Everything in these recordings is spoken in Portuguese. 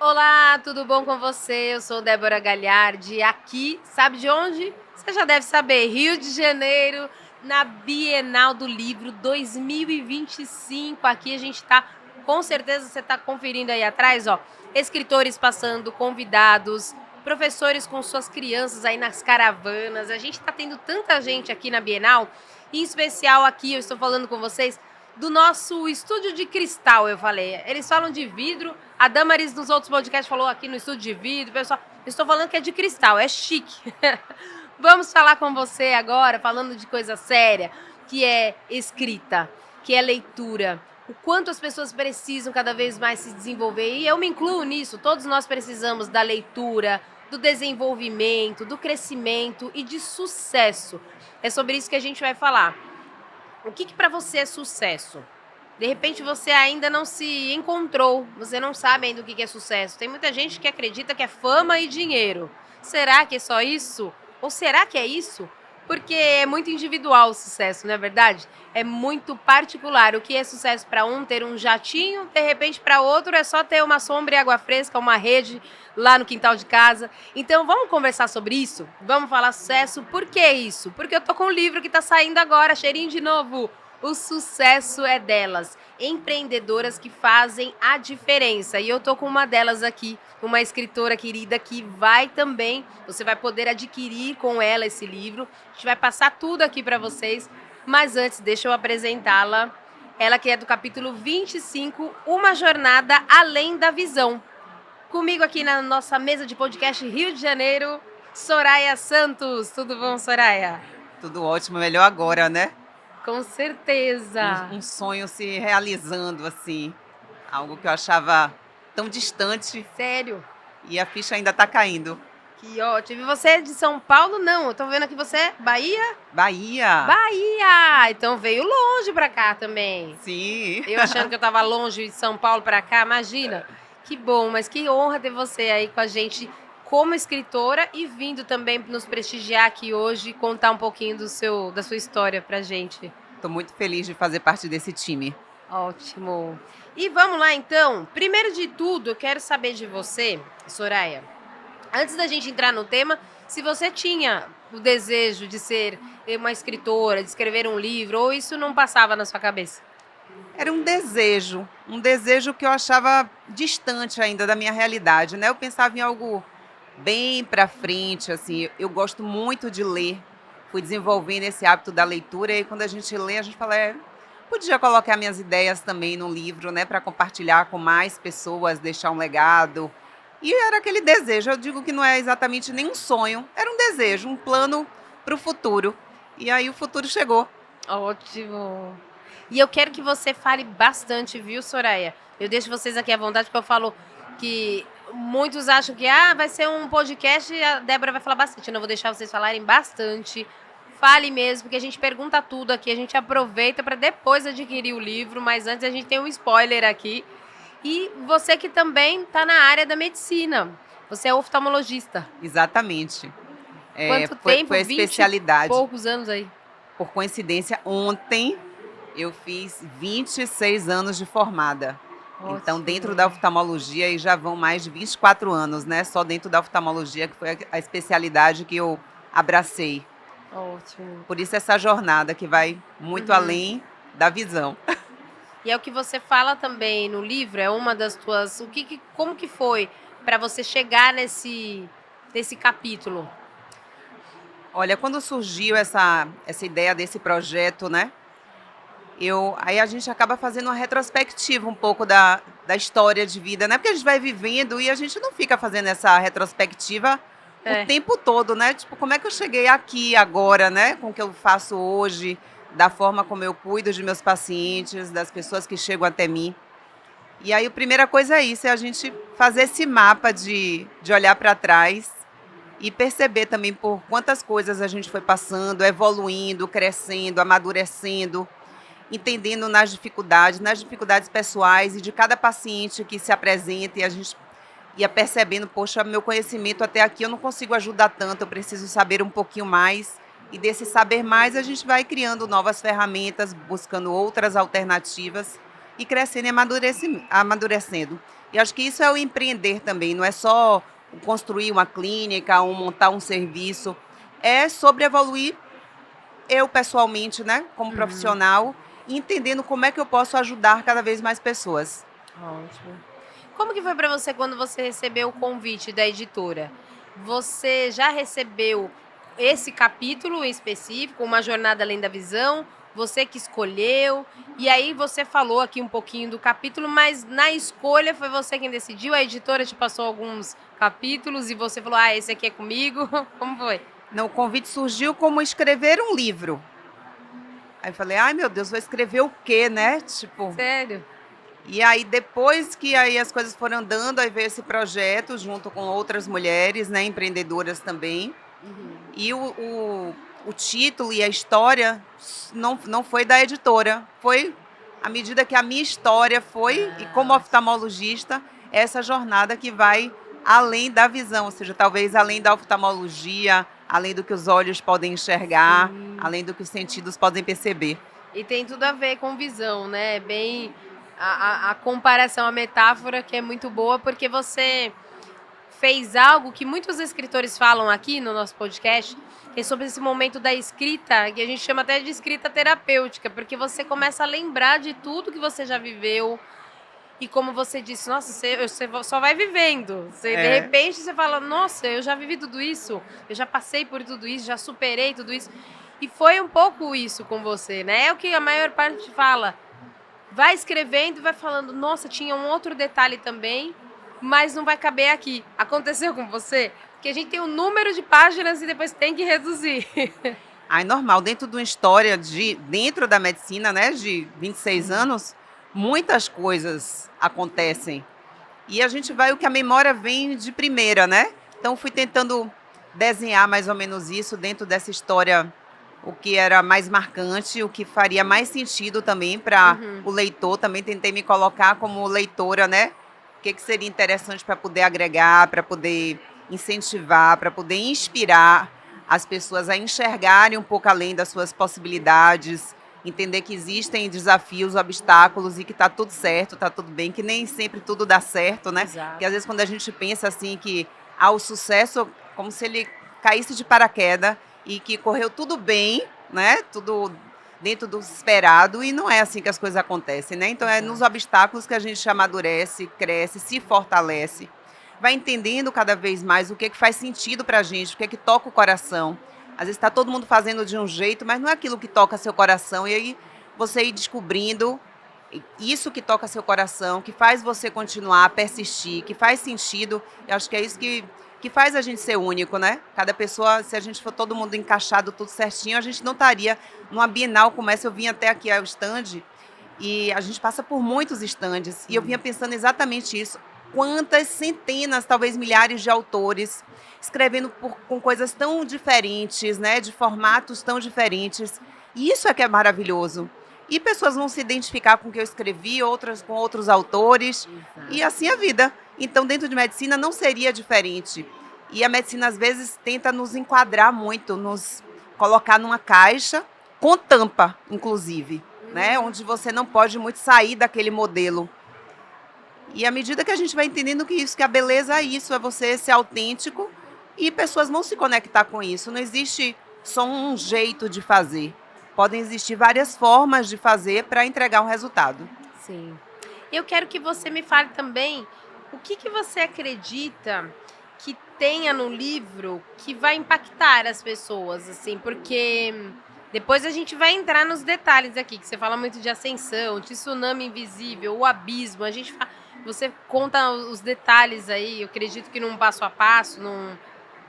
Olá, tudo bom com você? Eu sou Débora Galhardi, aqui, sabe de onde? Você já deve saber, Rio de Janeiro, na Bienal do Livro 2025. Aqui a gente está, com certeza você está conferindo aí atrás, ó, escritores passando, convidados, professores com suas crianças aí nas caravanas. A gente está tendo tanta gente aqui na Bienal, em especial aqui, eu estou falando com vocês do nosso estúdio de cristal, eu falei. Eles falam de vidro, a Damaris nos outros podcasts falou aqui no estúdio de vidro, pessoal, eu estou falando que é de cristal, é chique. Vamos falar com você agora, falando de coisa séria, que é escrita, que é leitura, o quanto as pessoas precisam cada vez mais se desenvolver, e eu me incluo nisso, todos nós precisamos da leitura, do desenvolvimento, do crescimento e de sucesso. É sobre isso que a gente vai falar. O que para você é sucesso? De repente você ainda não se encontrou, você não sabe ainda o que é sucesso. Tem muita gente que acredita que é fama e dinheiro. Será que é só isso? Ou será que é isso? Porque é muito individual o sucesso, não é verdade? É muito particular. O que é sucesso para um, ter um jatinho, de repente para outro é só ter uma sombra e água fresca, uma rede lá no quintal de casa. Então vamos conversar sobre isso? Vamos falar sucesso. Por que isso? Porque eu tô com um livro que tá saindo agora, cheirinho de novo. O sucesso é delas, empreendedoras que fazem a diferença. E eu tô com uma delas aqui, uma escritora querida que vai também, você vai poder adquirir com ela esse livro. A gente vai passar tudo aqui para vocês, mas antes deixa eu apresentá-la. Ela que é do capítulo 25, Uma Jornada Além da Visão. Comigo aqui na nossa mesa de podcast Rio de Janeiro, Soraya Santos. Tudo bom, Soraya? Tudo ótimo, melhor agora, né? Com certeza. Um sonho se realizando, assim. Algo que eu achava tão distante Sério? e a ficha ainda tá caindo. Que ótimo. E você é de São Paulo? Não, eu tô vendo aqui você é Bahia? Bahia! Bahia! Então veio longe pra cá também. Sim! Eu achando que eu tava longe de São Paulo pra cá, imagina. Que bom, mas que honra ter você aí com a gente como escritora e vindo também nos prestigiar aqui hoje e contar um pouquinho da sua história pra gente. Tô muito feliz de fazer parte desse time. Ótimo. E vamos lá então. Primeiro de tudo, eu quero saber de você, Soraya. Antes da gente entrar no tema, se você tinha o desejo de ser uma escritora, de escrever um livro, ou isso não passava na sua cabeça? Era um desejo que eu achava distante ainda da minha realidade, né? Eu pensava em algo bem para frente, assim. Eu gosto muito de ler, fui desenvolvendo esse hábito da leitura e quando a gente lê, a gente fala, podia colocar minhas ideias também no livro, né, para compartilhar com mais pessoas, deixar um legado. E era aquele desejo, eu digo que não é exatamente nem um sonho, era um desejo, um plano para o futuro. E aí o futuro chegou. Ótimo. E eu quero que você fale bastante, viu, Soraya? Eu deixo vocês aqui à vontade, porque eu falo que muitos acham que vai ser um podcast e a Débora vai falar bastante. Eu não vou deixar vocês falarem bastante. Fale mesmo, porque a gente pergunta tudo aqui, a gente aproveita para depois adquirir o livro, mas antes a gente tem um spoiler aqui. E você que também está na área da medicina, você é oftalmologista. Exatamente. Quanto tempo? Foi a 20 especialidade. poucos anos aí. Por coincidência, ontem eu fiz 26 anos de formada. Ótimo. Então, dentro da oftalmologia, e já vão mais de 24 anos, né? Só dentro da oftalmologia, que foi a especialidade que eu abracei. Ótimo. Por isso, essa jornada que vai muito além da visão. E é o que você fala também no livro, é uma das tuas... Como que foi para você chegar nesse capítulo? Olha, quando surgiu essa ideia desse projeto, né? Aí a gente acaba fazendo uma retrospectiva um pouco da história de vida, né? Porque a gente vai vivendo e a gente não fica fazendo essa retrospectiva o tempo todo, né? Tipo, como é que eu cheguei aqui agora, né? Com o que eu faço hoje, da forma como eu cuido de meus pacientes, das pessoas que chegam até mim. E aí a primeira coisa é isso, é a gente fazer esse mapa de olhar para trás e perceber também por quantas coisas a gente foi passando, evoluindo, crescendo, amadurecendo, entendendo nas dificuldades pessoais e de cada paciente que se apresenta e a gente ia percebendo, poxa, meu conhecimento até aqui eu não consigo ajudar tanto, eu preciso saber um pouquinho mais. E desse saber mais a gente vai criando novas ferramentas, buscando outras alternativas e crescendo e amadurecendo. E acho que isso é o empreender também, não é só construir uma clínica ou montar um serviço, é sobre evoluir eu pessoalmente, né, como Uhum. profissional, e entendendo como é que eu posso ajudar cada vez mais pessoas. Ótimo. Como que foi para você quando você recebeu o convite da editora? Você já recebeu esse capítulo em específico, Uma Jornada Além da Visão? Você que escolheu? E aí você falou aqui um pouquinho do capítulo, mas na escolha foi você quem decidiu? A editora te passou alguns capítulos e você falou, ah, esse aqui é comigo? Como foi? Não, o convite surgiu como escrever um livro. Aí eu falei, ai meu Deus, vou escrever o quê, né? Tipo, Sério? e aí depois que aí as coisas foram andando, aí veio esse projeto junto com outras mulheres, né, empreendedoras também. Uhum. E o título e a história não foi da editora, foi à medida que a minha história foi, e como Ah, oftalmologista, essa jornada que vai além da visão, ou seja, talvez além da oftalmologia, além do que os olhos podem enxergar, sim. além do que os sentidos podem perceber. E tem tudo a ver com visão, né? Bem, a comparação, a metáfora que é muito boa, porque você fez algo que muitos escritores falam aqui no nosso podcast, que é sobre esse momento da escrita, que a gente chama até de escrita terapêutica, porque você começa a lembrar de tudo que você já viveu. E como você disse, nossa, você só vai vivendo. Você, de É. repente você fala, nossa, eu já vivi tudo isso, eu já passei por tudo isso, já superei tudo isso. E foi um pouco isso com você, né? É o que a maior parte fala. Vai escrevendo e vai falando, nossa, tinha um outro detalhe também, mas não vai caber aqui. Aconteceu com você? Porque a gente tem um número de páginas e depois tem que reduzir. Aí normal, dentro de uma história dentro da medicina, né, de 26 anos, muitas coisas acontecem. E a gente vai, o que a memória vem de primeira, né? Então fui tentando desenhar mais ou menos isso dentro dessa história, o que era mais marcante, o que faria mais sentido também para Uhum. o leitor. Também tentei me colocar como leitora, né? O que seria interessante para poder agregar, para poder incentivar, para poder inspirar as pessoas a enxergarem um pouco além das suas possibilidades, entender que existem desafios, obstáculos e que está tudo certo, está tudo bem, que nem sempre tudo dá certo, né? Que Exato. às vezes quando a gente pensa assim que o sucesso, como se ele caísse de paraquedas e que correu tudo bem, né? Tudo dentro do esperado, e não é assim que as coisas acontecem, né? Então é nos Exato. obstáculos que a gente amadurece, cresce, se fortalece, vai entendendo cada vez mais o que faz sentido para a gente, o que toca o coração. Às vezes está todo mundo fazendo de um jeito, mas não é aquilo que toca seu coração. E aí você ir descobrindo isso que toca seu coração, que faz você continuar, persistir, que faz sentido. Eu acho que é isso que faz a gente ser único, né? Cada pessoa, se a gente for todo mundo encaixado, tudo certinho, a gente não estaria numa Bienal como essa. Eu vim até aqui ao stand e a gente passa por muitos estandes. E eu vinha pensando exatamente isso. Quantas centenas, talvez milhares de autores escrevendo com coisas tão diferentes, né? De formatos tão diferentes. E isso é que é maravilhoso. E pessoas vão se identificar com o que eu escrevi, outras com outros autores. Exato. E assim a vida. Então, dentro de medicina não seria diferente. E a medicina, às vezes, tenta nos enquadrar muito, nos colocar numa caixa, com tampa, inclusive, né? Onde você não pode muito sair daquele modelo. E à medida que a gente vai entendendo que isso, que a beleza é isso, é você ser autêntico, e pessoas vão se conectar com isso. Não existe só um jeito de fazer. Podem existir várias formas de fazer para entregar um resultado. Sim. Eu quero que você me fale também o que você acredita que tenha no livro que vai impactar as pessoas, assim, porque depois a gente vai entrar nos detalhes aqui, que você fala muito de ascensão, tsunami invisível, o abismo, você conta os detalhes aí, eu acredito que num passo a passo,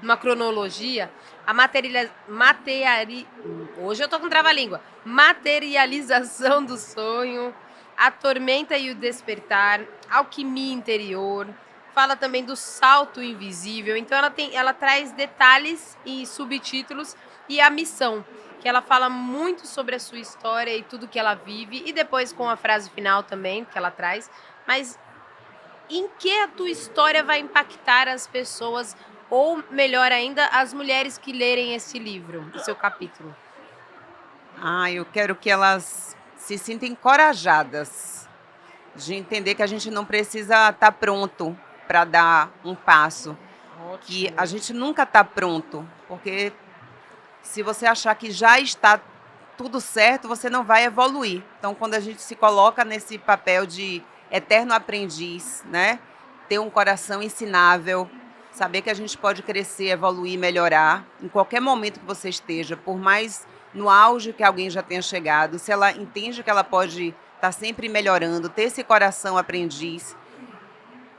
numa cronologia, hoje eu tô com trava-língua, materialização do sonho, a tormenta e o despertar, alquimia interior, fala também do salto invisível. Então ela traz detalhes e subtítulos, e a missão, que ela fala muito sobre a sua história e tudo que ela vive, e depois com a frase final também que ela traz. Mas em que a tua história vai impactar as pessoas, ou melhor ainda, as mulheres que lerem esse livro, o seu capítulo? Eu quero que elas se sintam encorajadas de entender que a gente não precisa estar pronto para dar um passo, que Ótimo. a gente nunca está pronto, porque se você achar que já está tudo certo, você não vai evoluir. Então, quando a gente se coloca nesse papel de eterno aprendiz, né? Ter um coração ensinável, saber que a gente pode crescer, evoluir, melhorar, em qualquer momento que você esteja, por mais no auge que alguém já tenha chegado, se ela entende que ela pode estar sempre melhorando, ter esse coração aprendiz,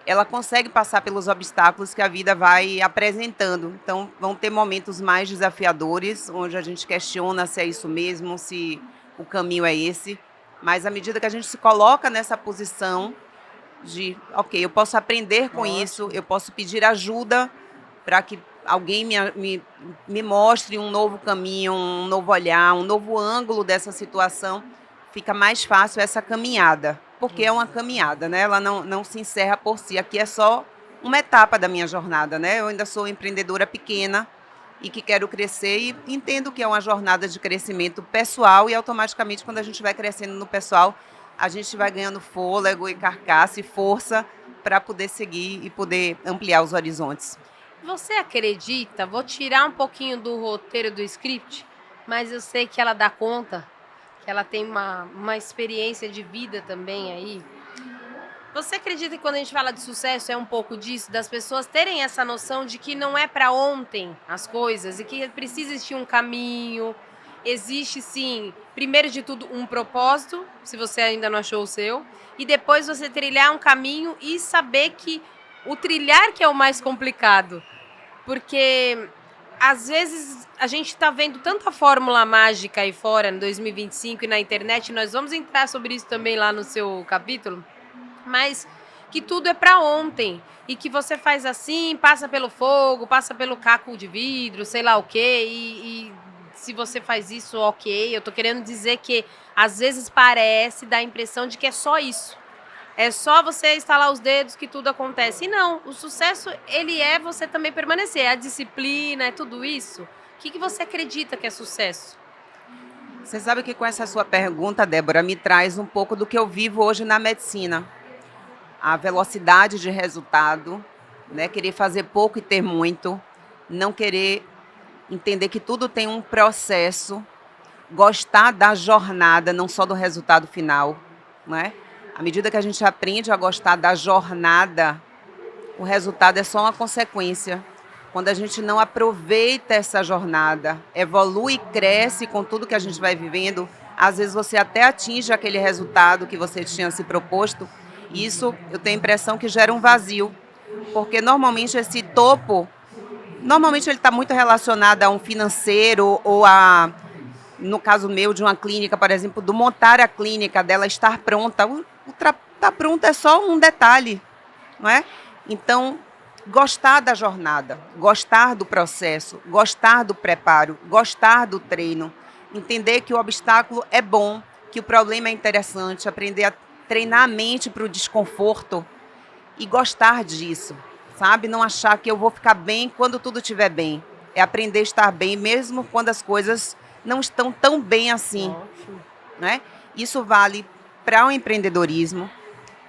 ela consegue passar pelos obstáculos que a vida vai apresentando. Então, vão ter momentos mais desafiadores, onde a gente questiona se é isso mesmo, se o caminho é esse. Mas à medida que a gente se coloca nessa posição de, ok, eu posso aprender com isso, Ótimo. eu posso pedir ajuda para que alguém me mostre um novo caminho, um novo olhar, um novo ângulo dessa situação, fica mais fácil essa caminhada, porque é uma caminhada, né? Ela não se encerra por si. Aqui é só uma etapa da minha jornada, né? Eu ainda sou empreendedora pequena e que quero crescer e entendo que é uma jornada de crescimento pessoal e automaticamente quando a gente vai crescendo no pessoal, a gente vai ganhando fôlego e carcaça e força para poder seguir e poder ampliar os horizontes. Você acredita? Vou tirar um pouquinho do roteiro do script, mas eu sei que ela dá conta, que ela tem uma experiência de vida também aí. Você acredita que quando a gente fala de sucesso é um pouco disso, das pessoas terem essa noção de que não é para ontem as coisas e que precisa existir um caminho, existe sim, primeiro de tudo, um propósito, se você ainda não achou o seu, e depois você trilhar um caminho e saber que o trilhar que é o mais complicado, porque às vezes a gente está vendo tanta fórmula mágica aí fora em 2025 e na internet, nós vamos entrar sobre isso também lá no seu capítulo, mas que tudo é para ontem e que você faz assim, passa pelo fogo, passa pelo caco de vidro, sei lá o quê, e se você faz isso, ok. Eu tô querendo dizer que às vezes parece, dá a impressão de que é só isso. É só você estalar os dedos que tudo acontece. E não, o sucesso, ele é você também permanecer. É a disciplina, é tudo isso. O que você acredita que é sucesso? Você sabe que com essa sua pergunta, Débora, me traz um pouco do que eu vivo hoje na medicina. A velocidade de resultado, né? Querer fazer pouco e ter muito, não querer entender que tudo tem um processo, gostar da jornada, não só do resultado final, né? À medida que a gente aprende a gostar da jornada, o resultado é só uma consequência. Quando a gente não aproveita essa jornada, evolui e cresce com tudo que a gente vai vivendo, às vezes você até atinge aquele resultado que você tinha se proposto, e isso eu tenho a impressão que gera um vazio, porque normalmente esse topo, normalmente ele está muito relacionado a um financeiro ou a, no caso meu, de uma clínica, por exemplo, do montar a clínica, dela estar pronta. O estar pronta é só um detalhe, não é? Então, gostar da jornada, gostar do processo, gostar do preparo, gostar do treino, entender que o obstáculo é bom, que o problema é interessante, aprender a treinar a mente para o desconforto e gostar disso, sabe? Não achar que eu vou ficar bem quando tudo estiver bem. É aprender a estar bem mesmo quando as coisas não estão tão bem assim, Ótimo. né? Isso vale para o empreendedorismo,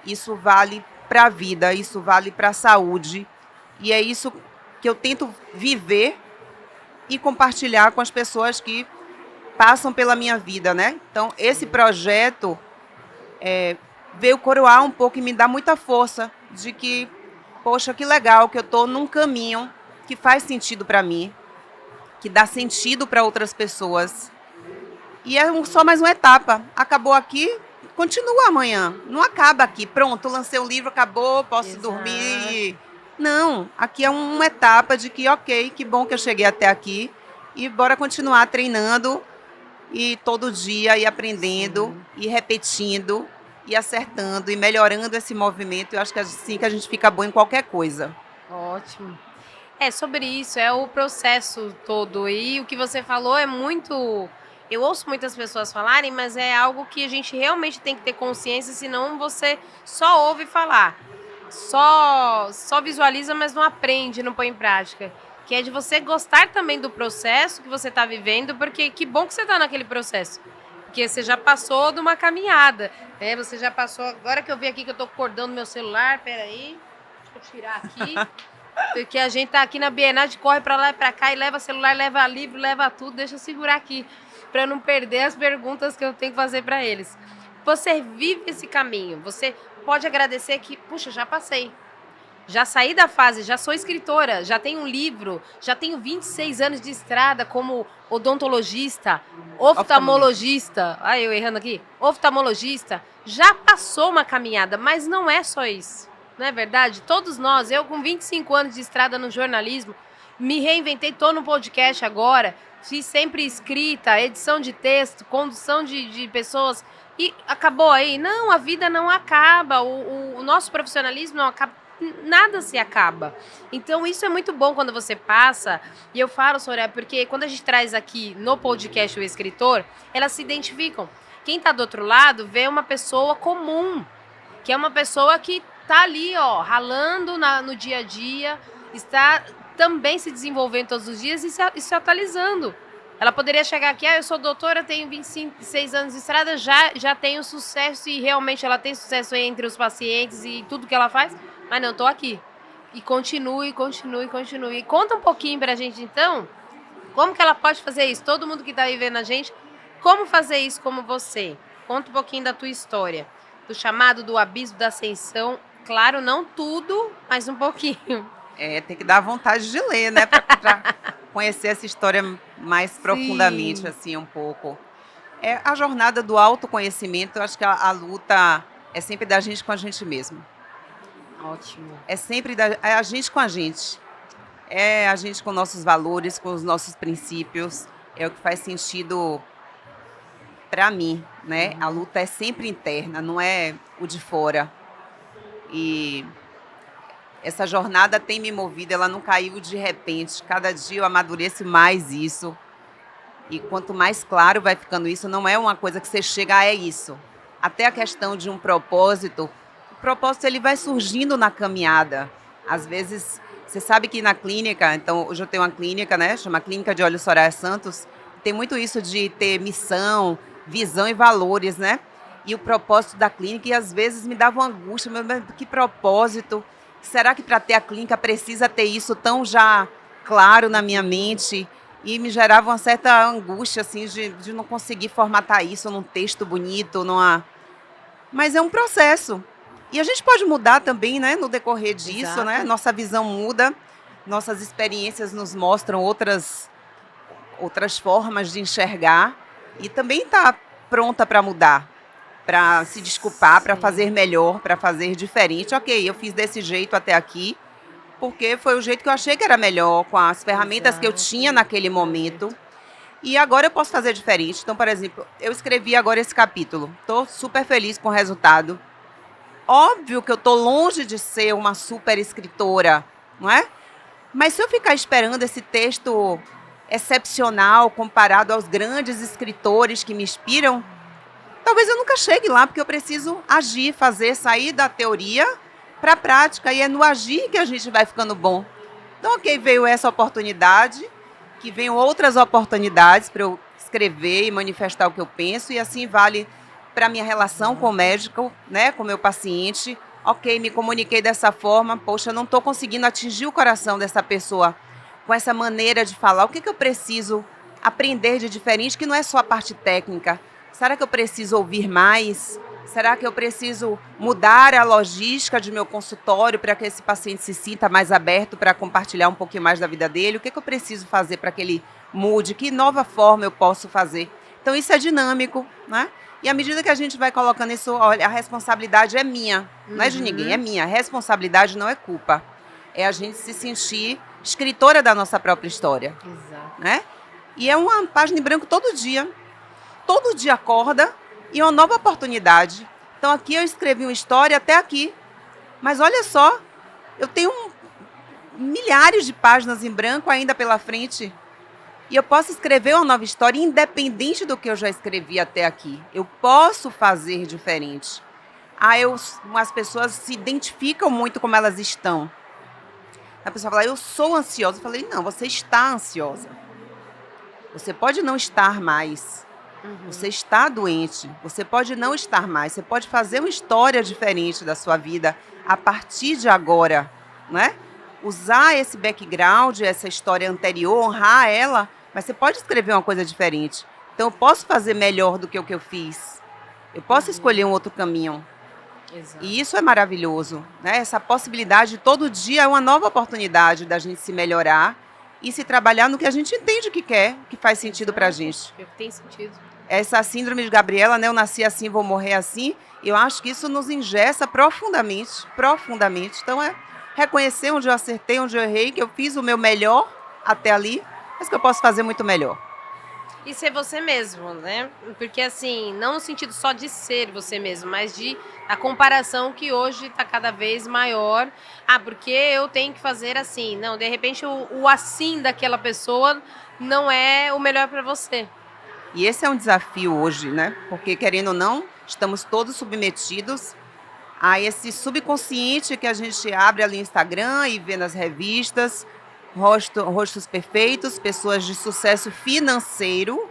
isso vale para a vida, isso vale para a saúde. E é isso que eu tento viver e compartilhar com as pessoas que passam pela minha vida, né? Então, esse projeto veio coroar um pouco e me dá muita força de que, poxa, que legal que eu estou num caminho que faz sentido para mim, que dá sentido para outras pessoas. E é só mais uma etapa. Acabou aqui, continua amanhã. Não acaba aqui. Pronto, lancei o livro, acabou, posso Exato. dormir. Não, aqui é uma etapa de que, ok, que bom que eu cheguei até aqui. E bora continuar treinando e todo dia ir aprendendo, e repetindo, e acertando, e melhorando esse movimento. Eu acho que é assim que a gente fica bom em qualquer coisa. Ótimo. É sobre isso, é o processo todo. E o que você falou é muito. Eu ouço muitas pessoas falarem, mas é algo que a gente realmente tem que ter consciência, senão você só ouve falar. Só visualiza, mas não aprende, não põe em prática. Que é de você gostar também do processo que você está vivendo, porque que bom que você está naquele processo. Porque você já passou de uma caminhada, né? Você já passou... Agora que eu vi aqui que eu tô acordando meu celular, peraí, deixa eu tirar aqui. Porque a gente tá aqui na Bienal, a gente corre pra lá e pra cá e leva celular, leva livro, leva tudo. Deixa eu segurar aqui, pra não perder as perguntas que eu tenho que fazer pra eles. Você vive esse caminho, você pode agradecer que, puxa, já passei. Já saí da fase, já sou escritora, já tenho um livro, já tenho 26 anos de estrada como odontologista, oftalmologista, eu errando aqui, oftalmologista, já passou uma caminhada, mas não é só isso, não é verdade? Todos nós, eu com 25 anos de estrada no jornalismo, me reinventei, tô no podcast agora, fiz sempre escrita, edição de texto, condução de pessoas, e acabou aí? Não, a vida não acaba, o nosso profissionalismo não acaba, nada se acaba. Então isso é muito bom quando você passa, e eu falo, Soraya, porque quando a gente traz aqui no podcast o escritor, elas se identificam. Quem tá do outro lado vê uma pessoa comum, que é uma pessoa que tá ali, ó, ralando no dia a dia, está também se desenvolvendo todos os dias e se atualizando. Ela poderia chegar aqui, eu sou doutora, tenho 26 anos de estrada, já tenho sucesso, e realmente ela tem sucesso entre os pacientes e tudo que ela faz, mas não, tô aqui. E continue. Conta um pouquinho pra gente, então, como que ela pode fazer isso? Todo mundo que tá aí vendo a gente, como fazer isso como você? Conta um pouquinho da tua história, do chamado, do abismo, da ascensão. Claro, não tudo, mas um pouquinho. Tem que dar vontade de ler, né? Pra conhecer essa história mais profundamente, assim, um pouco. É a jornada do autoconhecimento. Eu acho que a luta é sempre da gente com a gente mesmo. Ótimo. É sempre a gente com a gente. É a gente com nossos valores, com os nossos princípios. É o que faz sentido para mim, né? A luta é sempre interna, não é o de fora. E essa jornada tem me movido, ela não caiu de repente. Cada dia eu amadureço mais isso. E quanto mais claro vai ficando isso, não é uma coisa que você chega é isso. Até a questão de um propósito, o propósito ele vai surgindo na caminhada. Às vezes, você sabe que na clínica, então hoje eu tenho uma clínica, né, chama Clínica de Olhos Soraya Santos, tem muito isso de ter missão, visão e valores, né? E o propósito da clínica, e às vezes me dava uma angústia, mas que propósito? Será que para ter a clínica precisa ter isso tão já claro na minha mente? E me gerava uma certa angústia, assim, de não conseguir formatar isso num texto bonito, Mas é um processo. E a gente pode mudar também, né, no decorrer disso, Exato. né? Nossa visão muda, nossas experiências nos mostram outras formas de enxergar e também está pronta para mudar, para se desculpar, para fazer melhor, para fazer diferente. Ok, eu fiz desse jeito até aqui, porque foi o jeito que eu achei que era melhor, com as ferramentas que eu tinha naquele momento. E agora eu posso fazer diferente. Então, por exemplo, eu escrevi agora esse capítulo. Estou super feliz com o resultado. Óbvio que eu estou longe de ser uma super escritora, não é? Mas se eu ficar esperando esse texto excepcional comparado aos grandes escritores que me inspiram, talvez eu nunca chegue lá, porque eu preciso agir, sair da teoria para a prática, e é no agir que a gente vai ficando bom. Então, ok, veio essa oportunidade, que venham outras oportunidades para eu escrever e manifestar o que eu penso, e assim vale para a minha relação com o médico, né, com o meu paciente. Ok, me comuniquei dessa forma, poxa, eu não estou conseguindo atingir o coração dessa pessoa com essa maneira de falar. O que eu preciso aprender de diferente, que não é só a parte técnica? Será que eu preciso ouvir mais? Será que eu preciso mudar a logística de meu consultório para que esse paciente se sinta mais aberto para compartilhar um pouquinho mais da vida dele? O que eu preciso fazer para que ele mude? Que nova forma eu posso fazer? Então, isso é dinâmico, né? E à medida que a gente vai colocando isso, olha, a responsabilidade é minha, não é de ninguém, é minha. A responsabilidade não é culpa. É a gente se sentir escritora da nossa própria história. Exato. Né? E é uma página em branco todo dia. Todo dia acorda e uma nova oportunidade. Então aqui eu escrevi uma história até aqui. Mas olha só, eu tenho milhares de páginas em branco ainda pela frente. E eu posso escrever uma nova história independente do que eu já escrevi até aqui. Eu posso fazer diferente. As pessoas se identificam muito como elas estão. A pessoa fala, eu sou ansiosa. Eu falei, não, você está ansiosa. Você pode não estar mais. Você está doente, você pode não estar mais, você pode fazer uma história diferente da sua vida a partir de agora, né? Usar esse background, essa história anterior, honrar ela, mas você pode escrever uma coisa diferente. Então eu posso fazer melhor do que o que eu fiz. Eu posso escolher um outro caminho. Exato. E isso é maravilhoso, né? Essa possibilidade, todo dia é uma nova oportunidade da gente se melhorar e se trabalhar no que a gente entende que quer, que faz sentido pra gente. Tem sentido. Essa síndrome de Gabriela, né? Eu nasci assim, vou morrer assim. Eu acho que isso nos engessa profundamente, profundamente. Então é reconhecer onde eu acertei, onde eu errei, que eu fiz o meu melhor até ali, mas que eu posso fazer muito melhor. E ser você mesmo, né? Porque assim, não no sentido só de ser você mesmo, mas de a comparação que hoje está cada vez maior. Ah, porque eu tenho que fazer assim. Não, de repente o assim daquela pessoa não é o melhor para você. E esse é um desafio hoje, né? Porque, querendo ou não, estamos todos submetidos a esse subconsciente que a gente abre ali no Instagram e vê nas revistas, rostos perfeitos, pessoas de sucesso financeiro,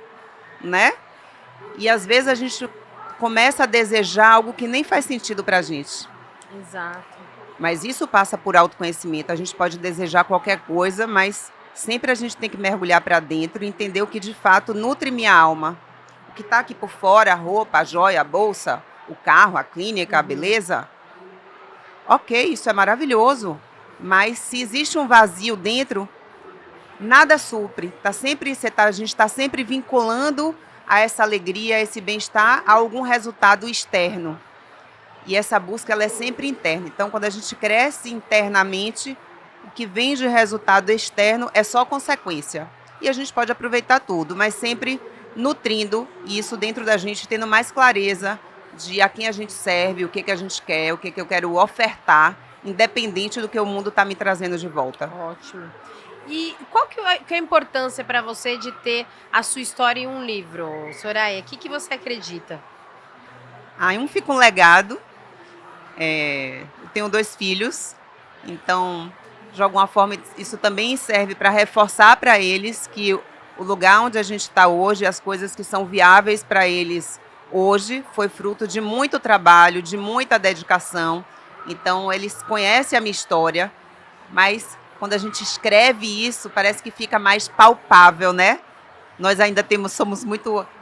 né? E às vezes a gente começa a desejar algo que nem faz sentido pra gente. Exato. Mas isso passa por autoconhecimento. A gente pode desejar qualquer coisa, mas sempre a gente tem que mergulhar para dentro e entender o que de fato nutre minha alma. O que está aqui por fora, a roupa, a joia, a bolsa, o carro, a clínica, a beleza. Ok, isso é maravilhoso. Mas se existe um vazio dentro, nada supre. A gente está sempre vinculando a essa alegria, a esse bem-estar, a algum resultado externo. E essa busca ela é sempre interna. Então, quando a gente cresce internamente, o que vem de resultado externo é só consequência. E a gente pode aproveitar tudo, mas sempre nutrindo isso dentro da gente, tendo mais clareza de a quem a gente serve, o que a gente quer, o que eu quero ofertar, independente do que o mundo está me trazendo de volta. Ótimo. E qual que é a importância para você de ter a sua história em um livro, Soraya? O que você acredita? Fica um legado. Eu tenho 2 filhos, então, de alguma forma, isso também serve para reforçar para eles que o lugar onde a gente está hoje, as coisas que são viáveis para eles hoje, foi fruto de muito trabalho, de muita dedicação. Então, eles conhecem a minha história, mas quando a gente escreve isso, parece que fica mais palpável, né? Nós ainda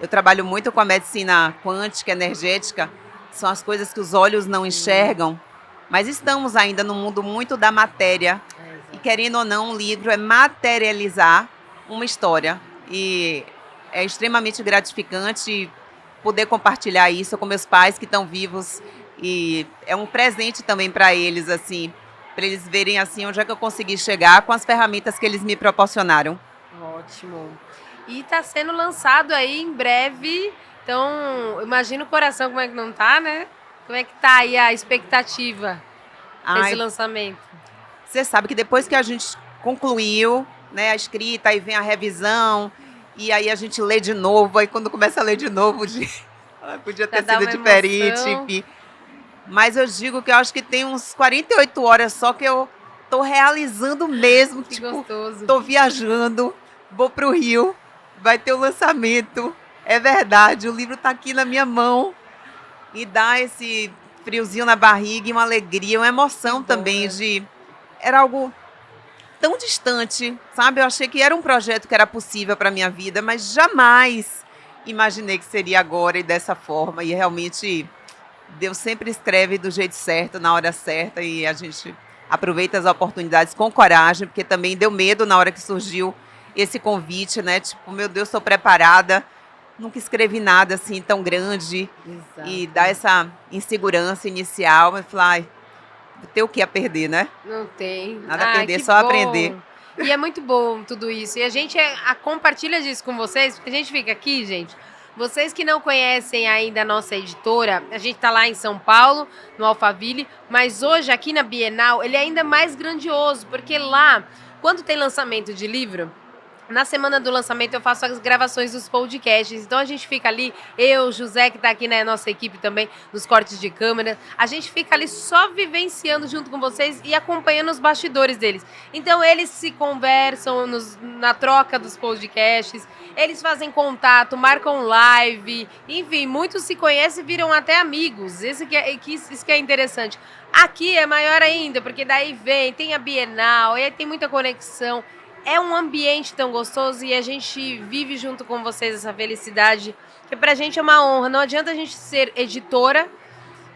eu trabalho muito com a medicina quântica, energética, são as coisas que os olhos não enxergam, mas estamos ainda no mundo muito da matéria. E querendo ou não, um livro é materializar uma história. E é extremamente gratificante poder compartilhar isso com meus pais que estão vivos. E é um presente também para eles, assim, para eles verem assim onde é que eu consegui chegar com as ferramentas que eles me proporcionaram. Ótimo. E está sendo lançado aí em breve. Então, imagina o coração como é que não tá, né? Como é que tá aí a expectativa desse lançamento? Você sabe que depois que a gente concluiu, né, a escrita, aí vem a revisão, e aí a gente lê de novo, aí quando começa a ler de novo, podia ter sido diferente, enfim. Mas eu digo que eu acho que tem uns 48 horas só que eu tô realizando mesmo. Que gostoso. Tô viajando, vou pro Rio, vai ter o lançamento. É verdade, o livro está aqui na minha mão e dá esse friozinho na barriga e uma alegria, uma emoção também Era algo tão distante, sabe? Eu achei que era um projeto que era possível para a minha vida, mas jamais imaginei que seria agora e dessa forma. E realmente, Deus sempre escreve do jeito certo, na hora certa, e a gente aproveita as oportunidades com coragem, porque também deu medo na hora que surgiu esse convite, né? Tipo, meu Deus, estou preparada. Nunca escrevi nada assim tão grande. Exato. E dá essa insegurança inicial, mas falar, vou ter o que a perder, né? Não tem. Nada a perder, só bom. Aprender. E é muito bom tudo isso. E a gente compartilha disso com vocês, porque a gente fica aqui, gente. Vocês que não conhecem ainda a nossa editora, a gente tá lá em São Paulo, no Alphaville, mas hoje aqui na Bienal ele é ainda mais grandioso, porque lá, quando tem lançamento de livro, Na semana do lançamento eu faço as gravações dos podcasts, então a gente fica ali, eu, José, que tá aqui na nossa equipe também, nos cortes de câmera, a gente fica ali só vivenciando junto com vocês e acompanhando os bastidores deles. Então eles se conversam na troca dos podcasts, eles fazem contato, marcam live, enfim, muitos se conhecem e viram até amigos, isso que é interessante. Aqui é maior ainda, porque daí tem a Bienal, e aí tem muita conexão. É um ambiente tão gostoso e a gente vive junto com vocês essa felicidade, que pra gente é uma honra. Não adianta a gente ser editora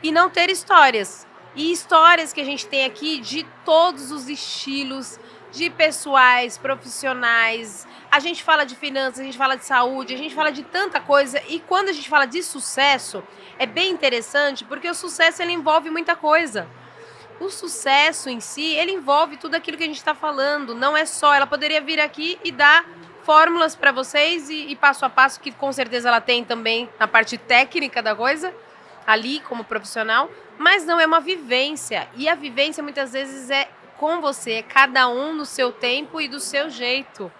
e não ter histórias. E histórias que a gente tem aqui de todos os estilos, de pessoais, profissionais. A gente fala de finanças, a gente fala de saúde, a gente fala de tanta coisa. E quando a gente fala de sucesso, é bem interessante, porque o sucesso ele envolve muita coisa. O sucesso em si, ele envolve tudo aquilo que a gente está falando. Não é só, ela poderia vir aqui e dar fórmulas para vocês e passo a passo, que com certeza ela tem também na parte técnica da coisa, ali como profissional, mas não é uma vivência. E a vivência muitas vezes é com você, é cada um no seu tempo e do seu jeito.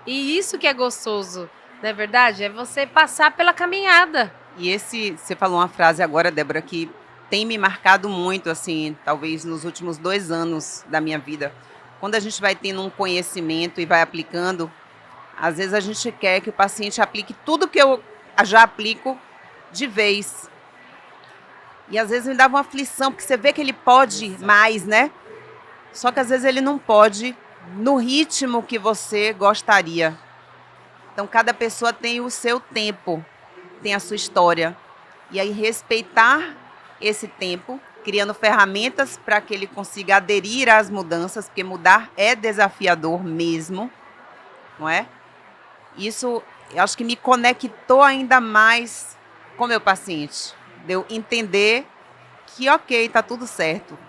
E isso que é gostoso, não é verdade? É você passar pela caminhada. E você falou uma frase agora, Débora, que tem me marcado muito, assim, talvez nos últimos 2 anos da minha vida. Quando a gente vai tendo um conhecimento e vai aplicando, às vezes a gente quer que o paciente aplique tudo que eu já aplico de vez. E às vezes me dá uma aflição, porque você vê que ele pode mais, né? Só que às vezes ele não pode no ritmo que você gostaria. Então cada pessoa tem o seu tempo, tem a sua história. E aí respeitar esse tempo, criando ferramentas para que ele consiga aderir às mudanças, porque mudar é desafiador mesmo, não é? Isso, eu acho que me conectou ainda mais com o meu paciente, de eu entender que, ok, está tudo certo.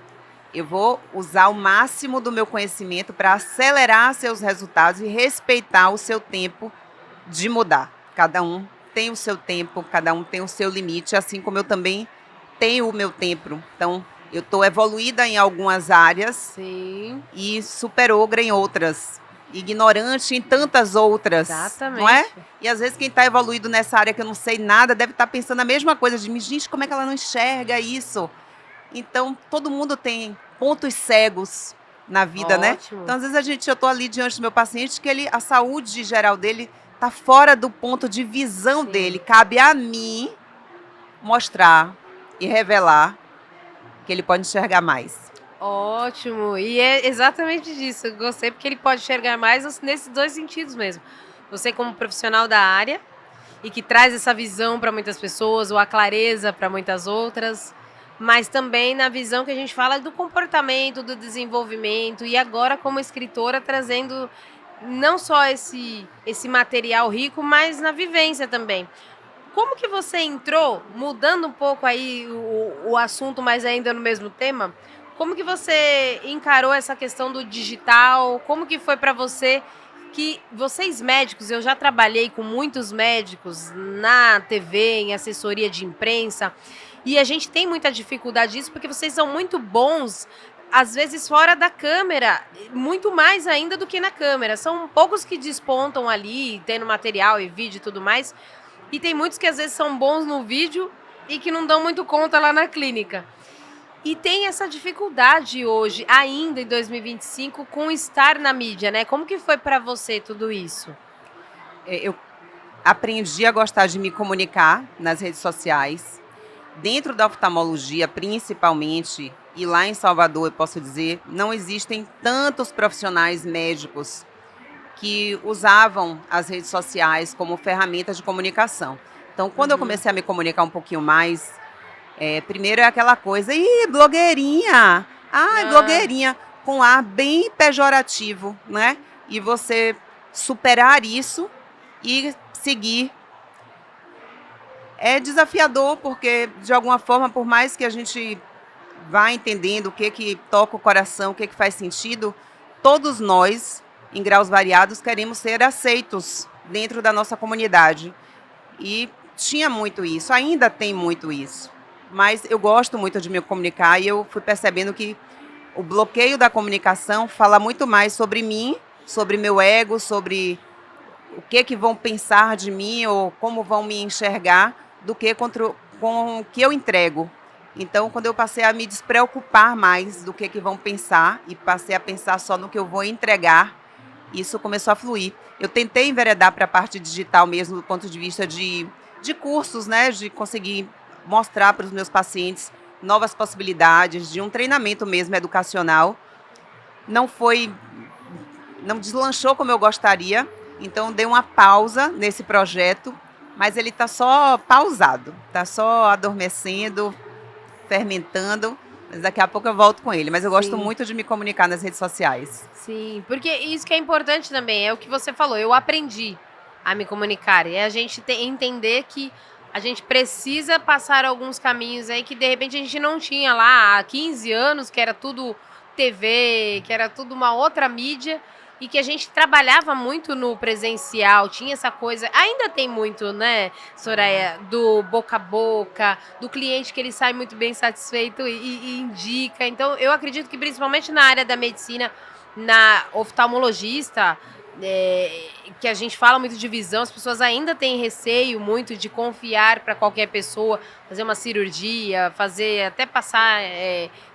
Eu vou usar o máximo do meu conhecimento para acelerar seus resultados e respeitar o seu tempo de mudar. Cada um tem o seu tempo, cada um tem o seu limite, assim como eu também tenho o meu tempo. Então, eu estou evoluída em algumas áreas. Sim. E super ogra em outras. Ignorante em tantas outras. Exatamente. Não é? E às vezes quem está evoluído nessa área que eu não sei nada deve estar pensando a mesma coisa de mim. Gente, como é que ela não enxerga isso? Então, todo mundo tem pontos cegos na vida, Ótimo. né? Então, às vezes eu estou ali diante do meu paciente que a saúde geral dele está fora do ponto de visão Sim. dele. Cabe a mim mostrar e revelar que ele pode enxergar mais. Ótimo, e é exatamente disso. Eu gostei porque ele pode enxergar mais nesses 2 sentidos mesmo. Você como profissional da área e que traz essa visão para muitas pessoas, ou a clareza para muitas outras, mas também na visão que a gente fala do comportamento, do desenvolvimento, e agora como escritora trazendo não só esse material rico, mas na vivência também. Como que você entrou, mudando um pouco aí o assunto, mas ainda no mesmo tema, como que você encarou essa questão do digital? Como que foi para você, que vocês médicos, eu já trabalhei com muitos médicos na TV, em assessoria de imprensa, e a gente tem muita dificuldade disso, porque vocês são muito bons, às vezes fora da câmera, muito mais ainda do que na câmera. São poucos que despontam ali, tendo material e vídeo e tudo mais, e tem muitos que às vezes são bons no vídeo e que não dão muito conta lá na clínica. E tem essa dificuldade hoje, ainda em 2025, com estar na mídia, né? Como que foi para você tudo isso? Eu aprendi a gostar de me comunicar nas redes sociais. Dentro da oftalmologia, principalmente, e lá em Salvador, eu posso dizer, não existem tantos profissionais médicos que usavam as redes sociais como ferramentas de comunicação. Então, quando eu comecei a me comunicar um pouquinho mais, primeiro é aquela coisa, blogueirinha, blogueirinha, com ar bem pejorativo, né? E você superar isso e seguir. É desafiador, porque, de alguma forma, por mais que a gente vá entendendo o que toca o coração, o que faz sentido, todos nós, em graus variados, queremos ser aceitos dentro da nossa comunidade. E tinha muito isso, ainda tem muito isso. Mas eu gosto muito de me comunicar e eu fui percebendo que o bloqueio da comunicação fala muito mais sobre mim, sobre meu ego, sobre que vão pensar de mim ou como vão me enxergar do que com o que eu entrego. Então, quando eu passei a me despreocupar mais do que vão pensar e passei a pensar só no que eu vou entregar, isso começou a fluir. Eu tentei enveredar para a parte digital mesmo, do ponto de vista de cursos, né, de conseguir mostrar para os meus pacientes novas possibilidades, de um treinamento mesmo educacional. Não deslanchou como eu gostaria, então dei uma pausa nesse projeto, mas ele está só pausado, está só adormecendo, fermentando, mas daqui a pouco eu volto com ele. Mas eu gosto muito de me comunicar nas redes sociais. Sim, porque isso que é importante também, é o que você falou, eu aprendi a me comunicar, é a gente entender que a gente precisa passar alguns caminhos aí que de repente a gente não tinha lá há 15 anos, que era tudo TV, que era tudo uma outra mídia, e que a gente trabalhava muito no presencial, tinha essa coisa, ainda tem muito, né, Soraya, do boca a boca, do cliente que ele sai muito bem satisfeito e indica. Então, eu acredito que principalmente na área da medicina, na oftalmologista, que a gente fala muito de visão, as pessoas ainda têm receio muito de confiar para qualquer pessoa, fazer uma cirurgia, até passar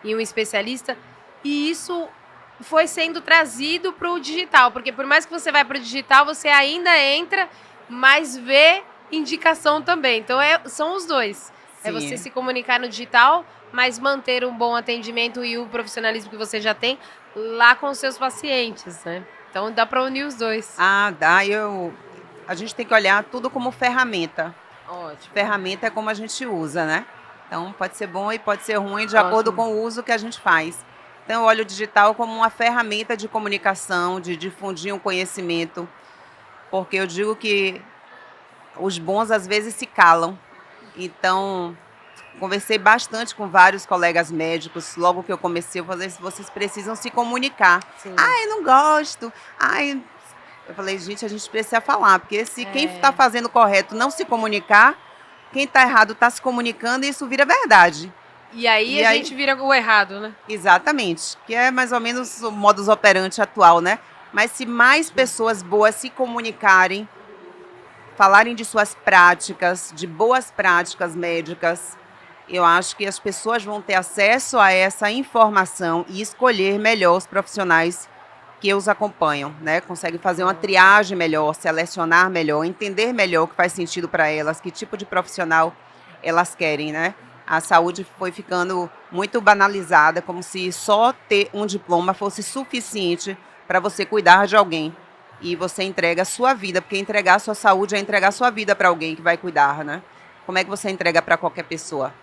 em um especialista, e isso foi sendo trazido para o digital, porque por mais que você vá para o digital, você ainda entra, mas vê indicação também. Então, são os dois. Sim. É você se comunicar no digital, mas manter um bom atendimento e o profissionalismo que você já tem lá com os seus pacientes, né? Então, dá para unir os dois. Dá. A gente tem que olhar tudo como ferramenta. Ótimo. Ferramenta é como a gente usa, né? Então, pode ser bom e pode ser ruim de acordo com o uso que a gente faz. Então, eu olho o digital como uma ferramenta de comunicação, de difundir um conhecimento, porque eu digo que os bons, às vezes, se calam. Então, conversei bastante com vários colegas médicos, logo que eu comecei, eu falei, vocês precisam se comunicar. Sim. Eu não gosto. Eu falei, gente, a gente precisa falar, porque se quem está fazendo correto não se comunicar, quem está errado está se comunicando e isso vira verdade. E aí a gente vira o errado, né? Exatamente, que é mais ou menos o modus operandi atual, né? Mas se mais pessoas boas se comunicarem, falarem de suas práticas, de boas práticas médicas, eu acho que as pessoas vão ter acesso a essa informação e escolher melhor os profissionais que os acompanham, né? Conseguem fazer uma triagem melhor, selecionar melhor, entender melhor o que faz sentido para elas, que tipo de profissional elas querem, né? A saúde foi ficando muito banalizada, como se só ter um diploma fosse suficiente para você cuidar de alguém. E você entrega a sua vida, porque entregar a sua saúde é entregar a sua vida para alguém que vai cuidar, né? Como é que você entrega para qualquer pessoa?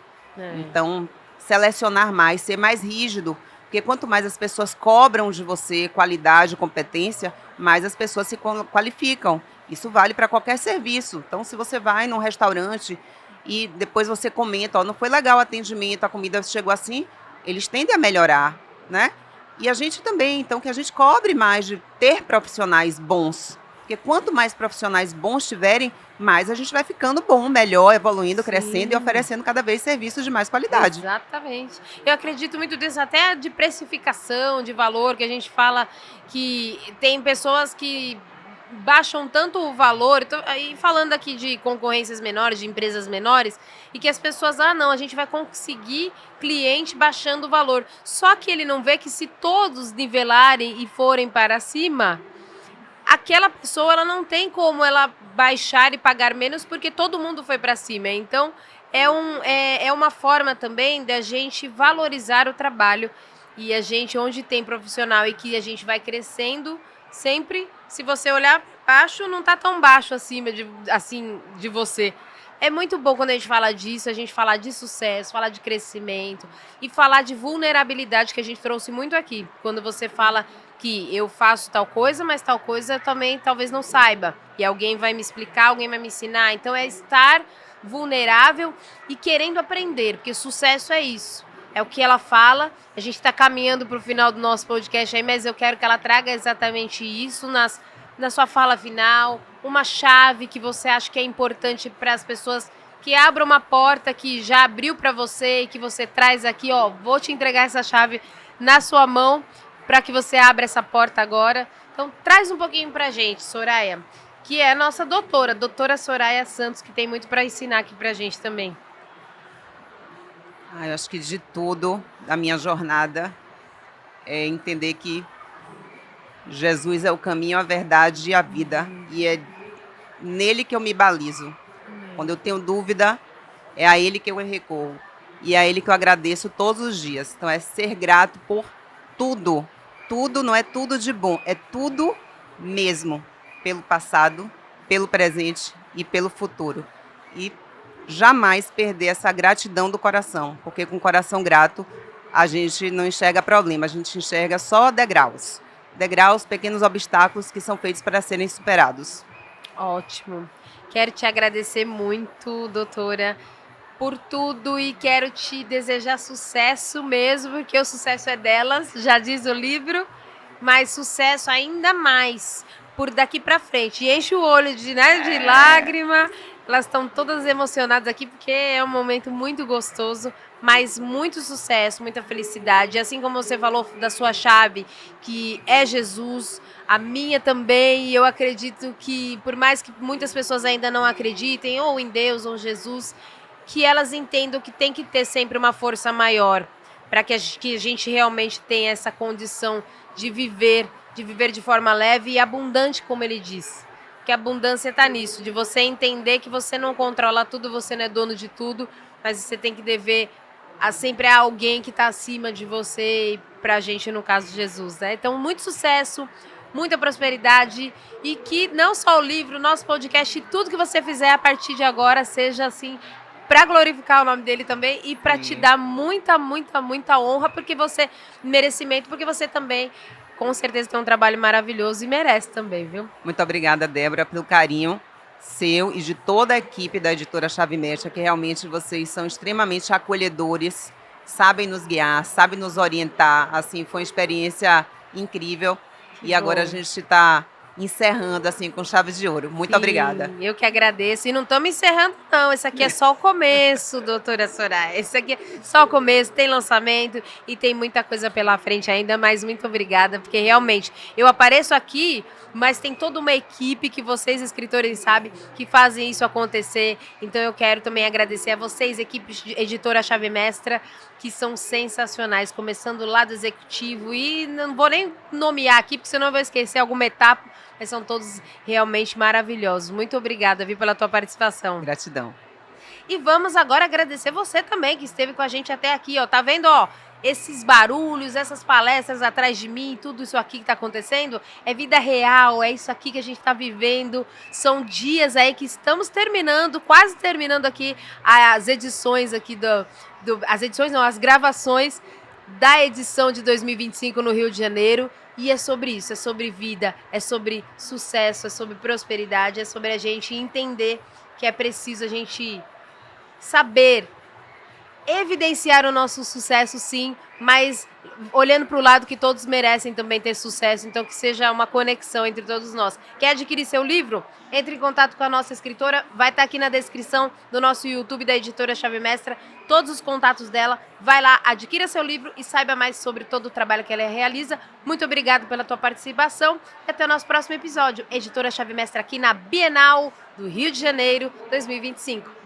Então, selecionar mais, ser mais rígido, porque quanto mais as pessoas cobram de você qualidade, competência, mais as pessoas se qualificam. Isso vale para qualquer serviço. Então, se você vai num restaurante e depois você comenta, não foi legal o atendimento, a comida chegou assim, eles tendem a melhorar, né? E a gente também, então, que a gente cobre mais de ter profissionais bons. Porque quanto mais profissionais bons tiverem, mais a gente vai ficando bom, melhor, evoluindo, crescendo e oferecendo cada vez serviços de mais qualidade. Exatamente. Eu acredito muito nisso, até de precificação, de valor, que a gente fala que tem pessoas que baixam tanto o valor, e falando aqui de concorrências menores, de empresas menores, e que as pessoas, não, a gente vai conseguir cliente baixando o valor. Só que ele não vê que se todos nivelarem e forem para cima, aquela pessoa ela não tem como ela baixar e pagar menos, porque todo mundo foi para cima. Então, é uma forma também da gente valorizar o trabalho, e a gente, onde tem profissional e que a gente vai crescendo, sempre, se você olhar baixo, não está tão baixo acima de você. É muito bom quando a gente fala disso, a gente falar de sucesso, falar de crescimento e falar de vulnerabilidade, que a gente trouxe muito aqui. Quando você fala que eu faço tal coisa, mas tal coisa eu também talvez não saiba. E alguém vai me explicar, alguém vai me ensinar. Então é estar vulnerável e querendo aprender, porque sucesso é isso. É o que ela fala. A gente está caminhando para o final do nosso podcast aí, mas eu quero que ela traga exatamente isso na sua fala final, uma chave que você acha que é importante para as pessoas, que abra uma porta que já abriu para você e que você traz aqui, vou te entregar essa chave na sua mão para que você abra essa porta agora. Então, traz um pouquinho para a gente, Soraya, que é a nossa doutora Soraya Santos, que tem muito para ensinar aqui pra gente também. Eu acho que de tudo da minha jornada é entender que Jesus é o caminho, a verdade e a vida. E é nele que eu me balizo. Quando eu tenho dúvida, é a ele que eu recorro. E é a ele que eu agradeço todos os dias. Então é ser grato por tudo. Tudo não é tudo de bom, é tudo mesmo. Pelo passado, pelo presente e pelo futuro. E jamais perder essa gratidão do coração. Porque com o coração grato, a gente não enxerga problema, a gente enxerga só degraus. Degraus, pequenos obstáculos que são feitos para serem superados. Ótimo. Quero te agradecer muito, doutora, por tudo e quero te desejar sucesso mesmo, porque o sucesso é delas, já diz o livro, mas sucesso ainda mais por daqui para frente. E enche o olho de lágrima. Elas estão todas emocionadas aqui porque é um momento muito gostoso, mas muito sucesso, muita felicidade. Assim como você falou da sua chave, que é Jesus, a minha também. E eu acredito que, por mais que muitas pessoas ainda não acreditem, ou em Deus, ou em Jesus, que elas entendam que tem que ter sempre uma força maior, para que a gente realmente tenha essa condição de viver de forma leve e abundante, como ele diz. Que a abundância está nisso, de você entender que você não controla tudo, você não é dono de tudo, mas você tem que dever sempre a alguém que está acima de você e para a gente, no caso de Jesus, né? Então, muito sucesso, muita prosperidade e que não só o livro, nosso podcast e tudo que você fizer a partir de agora seja assim para glorificar o nome dele também e para te dar muita, muita, muita honra, porque você, merecimento, porque você também com certeza tem um trabalho maravilhoso e merece também, viu? Muito obrigada, Débora, pelo carinho seu e de toda a equipe da Editora Chave Mestra, que realmente vocês são extremamente acolhedores, sabem nos guiar, sabem nos orientar. Assim, foi uma experiência incrível. E agora a gente está encerrando assim com chave de ouro. Muito obrigada. Eu que agradeço. E não estamos encerrando, não. Esse aqui é só o começo, doutora Soraya. Esse aqui é só o começo. Tem lançamento e tem muita coisa pela frente ainda, mas muito obrigada, porque realmente eu apareço aqui, mas tem toda uma equipe que vocês, escritores, sabem, que fazem isso acontecer. Então eu quero também agradecer a vocês, equipes de Editora Chave Mestra, que são sensacionais, começando lá do executivo, e não vou nem nomear aqui, porque senão eu vou esquecer alguma etapa, mas são todos realmente maravilhosos. Muito obrigada, Vi, pela tua participação. Gratidão. E vamos agora agradecer você também, que esteve com a gente até aqui, ó. Tá vendo, ó? Esses barulhos, essas palestras atrás de mim, tudo isso aqui que está acontecendo, é vida real, é isso aqui que a gente está vivendo. São dias aí que estamos terminando, quase terminando aqui as edições aqui as gravações da edição de 2025 no Rio de Janeiro. E é sobre isso, é sobre vida, é sobre sucesso, é sobre prosperidade, é sobre a gente entender que é preciso a gente saber evidenciar o nosso sucesso, sim, mas olhando para o lado que todos merecem também ter sucesso, então que seja uma conexão entre todos nós. Quer adquirir seu livro? Entre em contato com a nossa escritora, vai estar aqui na descrição do nosso YouTube da Editora Chave Mestra, todos os contatos dela. Vai lá, adquira seu livro e saiba mais sobre todo o trabalho que ela realiza. Muito obrigada pela tua participação e até o nosso próximo episódio. Editora Chave Mestra aqui na Bienal do Rio de Janeiro 2025.